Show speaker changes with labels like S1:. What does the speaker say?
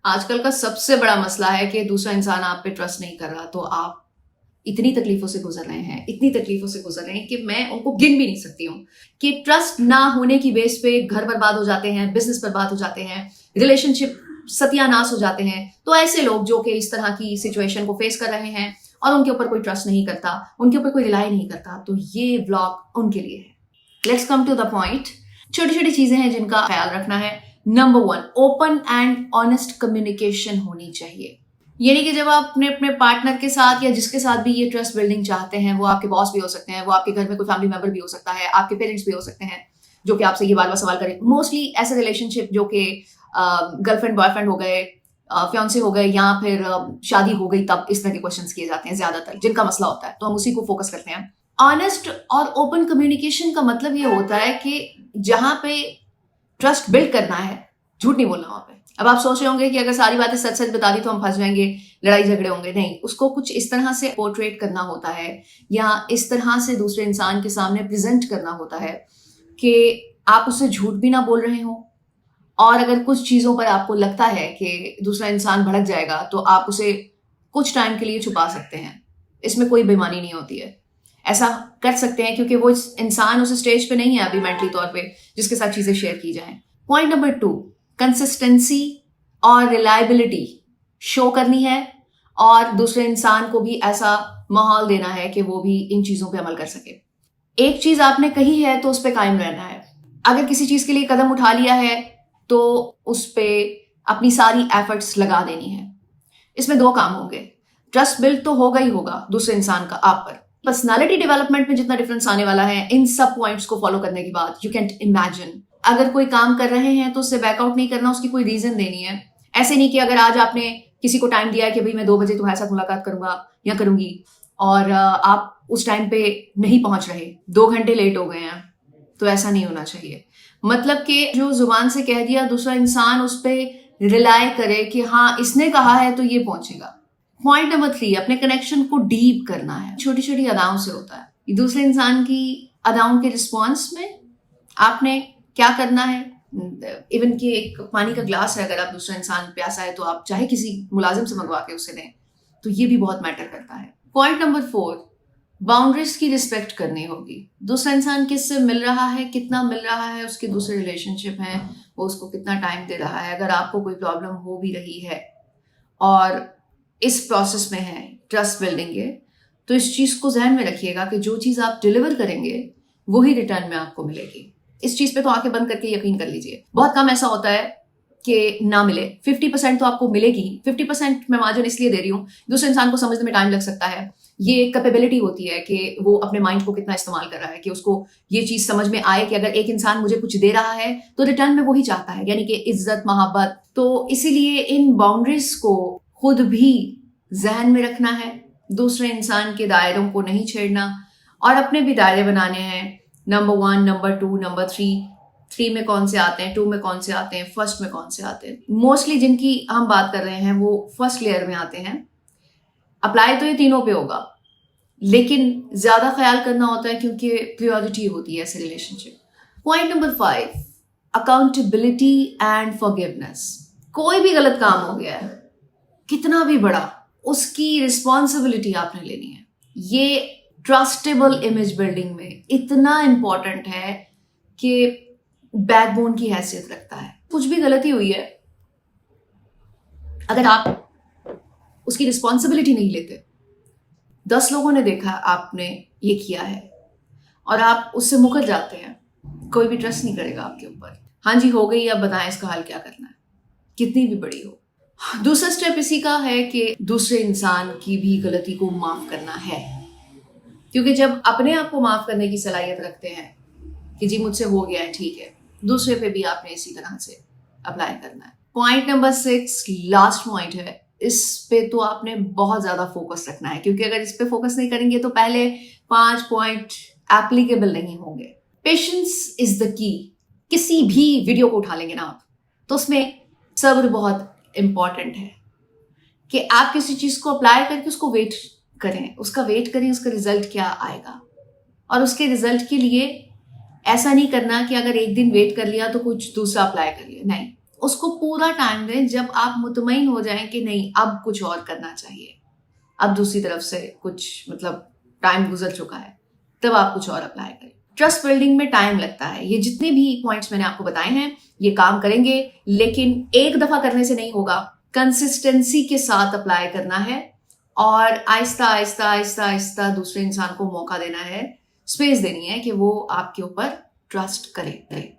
S1: आजकल का सबसे बड़ा मसला है कि दूसरा इंसान आप पे ट्रस्ट नहीं कर रहा, तो आप इतनी तकलीफों से गुजर रहे हैं, इतनी तकलीफों से गुजर रहे हैं कि मैं उनको गिन भी नहीं सकती हूँ कि ट्रस्ट ना होने की बेस पे घर बर्बाद हो जाते हैं, बिजनेस बर्बाद हो जाते हैं, रिलेशनशिप सत्यानाश हो जाते हैं। तो ऐसे लोग जो कि इस तरह की सिचुएशन को फेस कर रहे हैं और उनके ऊपर कोई ट्रस्ट नहीं करता, उनके ऊपर कोई रिलाई नहीं करता, तो ये व्लॉग उनके लिए है। Let's come to the point. छोटी छोटी चीजें हैं जिनका ख्याल रखना है। Number 1, open and honest communication होनी चाहिए। यानी कि जब आप अपने पार्टनर के साथ या जिसके साथ भी ये ट्रस्ट बिल्डिंग चाहते हैं, वो आपके बॉस भी हो सकते हैं, वो आपके घर में कोई फैमिली मेंबर भी हो सकता है, आपके पेरेंट्स भी हो सकते हैं जो कि आपसे ये बार बार सवाल करें। मोस्टली ऐसे रिलेशनशिप जो कि गर्लफ्रेंड बॉयफ्रेंड हो गए, फियांसे हो गए, या फिर शादी हो गई, तब इस तरह के क्वेश्चंस किए जाते हैं ज्यादातर, जिनका मसला होता है, तो हम उसी को फोकस करते हैं। ऑनेस्ट और ओपन कम्युनिकेशन का मतलब ये होता है कि जहां पे ट्रस्ट बिल्ड करना है, झूठ नहीं बोलना वहां पे। अब आप सोच रहे होंगे कि अगर सारी बातें सच सच बता दी तो हम फंस जाएंगे, लड़ाई झगड़े होंगे। नहीं, उसको कुछ इस तरह से पोर्ट्रेट करना होता है या इस तरह से दूसरे इंसान के सामने प्रेजेंट करना होता है कि आप उससे झूठ भी ना बोल रहे हो, और अगर कुछ चीजों पर आपको लगता है कि दूसरा इंसान भड़क जाएगा तो आप उसे कुछ टाइम के लिए छुपा सकते हैं। इसमें कोई बेईमानी नहीं होती है, ऐसा कर सकते हैं क्योंकि वो इंसान उस स्टेज पे नहीं है अभी मेंटली तौर पे जिसके साथ चीजें शेयर की जाएं। पॉइंट नंबर 2, कंसिस्टेंसी और रिलायबिलिटी शो करनी है, और दूसरे इंसान को भी ऐसा माहौल देना है कि वो भी इन चीजों पे अमल कर सके। एक चीज आपने कही है तो उस पर कायम रहना है। अगर किसी चीज के लिए कदम उठा लिया है तो उस पे अपनी सारी एफर्ट्स लगा देनी है। इसमें 2 काम होंगे। ट्रस्ट बिल्ड तो होगा ही होगा दूसरे इंसान का आप पर। पर्सनालिटी डेवलपमेंट में जितना डिफरेंस आने वाला है इन सब पॉइंट्स को फॉलो करने के बाद, यू कैन इमेजिन। अगर कोई काम कर रहे हैं तो उससे बैकआउट नहीं करना, उसकी कोई रीजन देनी है। ऐसे नहीं कि अगर आज आपने किसी को टाइम दिया है कि भाई मैं 2 बजे तुम्हारे साथ मुलाकात करूंगा या करूंगी, और आप उस टाइम पे नहीं पहुंच रहे, 2 घंटे लेट हो गए हैं, तो ऐसा नहीं होना चाहिए। मतलब कि जो जुबान से कह दिया दूसरा इंसान उस पर रिलाई करे कि हाँ इसने कहा है तो ये पहुंचेगा। पॉइंट नंबर 3, अपने कनेक्शन को डीप करना है। छोटी छोटी अदाओं से होता है। दूसरे इंसान की अदाओं के रिस्पॉन्स में आपने क्या करना है। इवन कि एक पानी का ग्लास है, अगर आप दूसरा इंसान प्यासा है तो आप चाहे किसी मुलाजिम से मंगवा के उसे दें, तो ये भी बहुत मैटर करता है। पॉइंट नंबर 4, बाउंड्रीज की रिस्पेक्ट करनी होगी। दूसरा इंसान किससे मिल रहा है, कितना मिल रहा है, उसके दूसरे रिलेशनशिप हैं, वो उसको कितना टाइम दे रहा है। अगर आपको कोई प्रॉब्लम हो भी रही है और इस प्रोसेस में है ट्रस्ट बिल्डिंग के, तो इस चीज को ध्यान में रखिएगा कि जो चीज आप डिलीवर करेंगे वही रिटर्न में आपको मिलेगी। इस चीज पे तो आंखें बंद करके यकीन कर लीजिए। बहुत कम ऐसा होता है कि ना मिले। 50% तो आपको मिलेगी। 50% मैं मार्जिन इसलिए दे रही हूँ, दूसरे इंसान को समझने में टाइम लग सकता है। ये कैपेबिलिटी होती है कि वो अपने माइंड को कितना इस्तेमाल कर रहा है कि उसको ये चीज समझ में आए कि अगर एक इंसान मुझे कुछ दे रहा है तो रिटर्न में वही चाहता है, यानी कि इज्जत, मोहब्बत। तो इसीलिए इन बाउंड्रीज को खुद भी जहन में रखना है, दूसरे इंसान के दायरों को नहीं छेड़ना, और अपने भी दायरे बनाने हैं। नंबर 1, नंबर 2, नंबर 3 में कौन से आते हैं, 2 में कौन से आते हैं, फर्स्ट में कौन से आते हैं। मोस्टली जिनकी हम बात कर रहे हैं वो फर्स्ट लेयर में आते हैं। अप्लाई तो ये तीनों पे होगा, लेकिन ज्यादा ख्याल करना होता है क्योंकि प्रियोरिटी होती है ऐसे relationship. Point number 5, accountability and forgiveness. कोई भी गलत काम हो गया है, कितना भी बड़ा, उसकी रिस्पॉन्सिबिलिटी आपने लेनी है। ये ट्रस्टेबल इमेज बिल्डिंग में इतना इंपॉर्टेंट है कि बैकबोन की हैसियत रखता है। कुछ भी गलती हुई है, अगर आप उसकी रिस्पॉन्सिबिलिटी नहीं लेते, 10 लोगों ने देखा आपने ये किया है और आप उससे मुकर जाते हैं, कोई भी ट्रस्ट नहीं करेगा आपके ऊपर। हाँ जी हो गई, अब बताएं इसका हल क्या करना है, कितनी भी बड़ी हो। दूसरा स्टेप इसी का है कि दूसरे इंसान की भी गलती को माफ करना है, क्योंकि जब अपने आप को माफ करने की सलाहियत रखते हैं कि जी मुझसे हो गया है, ठीक है, दूसरे पे भी आपने इसी तरह से अप्लाई करना है। पॉइंट नंबर 6, लास्ट पॉइंट है। इस पे तो आपने बहुत ज्यादा फोकस रखना है, क्योंकि अगर इस पे फोकस नहीं करेंगे तो पहले 5 पॉइंट एप्लीकेबल नहीं होंगे। Patience is the key. किसी भी वीडियो को उठा लेंगे ना आप, तो उसमें सब्र बहुत इंपॉर्टेंट है कि आप किसी चीज को अप्लाई करके उसको वेट करें, उसका रिजल्ट क्या आएगा, और उसके रिजल्ट के लिए ऐसा नहीं करना कि अगर एक दिन वेट कर लिया तो कुछ दूसरा अप्लाई कर लिया। नहीं, उसको पूरा टाइम दें जब आप मुतमईन हो जाएं कि नहीं अब कुछ और करना चाहिए, अब दूसरी तरफ से कुछ मतलब टाइम गुजर चुका है, तब आप कुछ और अप्लाई करें। ट्रस्ट बिल्डिंग में टाइम लगता है। ये जितने भी पॉइंट्स मैंने आपको बताए हैं ये काम करेंगे, लेकिन एक दफा करने से नहीं होगा, कंसिस्टेंसी के साथ अप्लाई करना है और आहिस्ता आहिस्ता आहिस्ता आहिस्ता दूसरे इंसान को मौका देना है, स्पेस देनी है कि वो आपके ऊपर ट्रस्ट करे।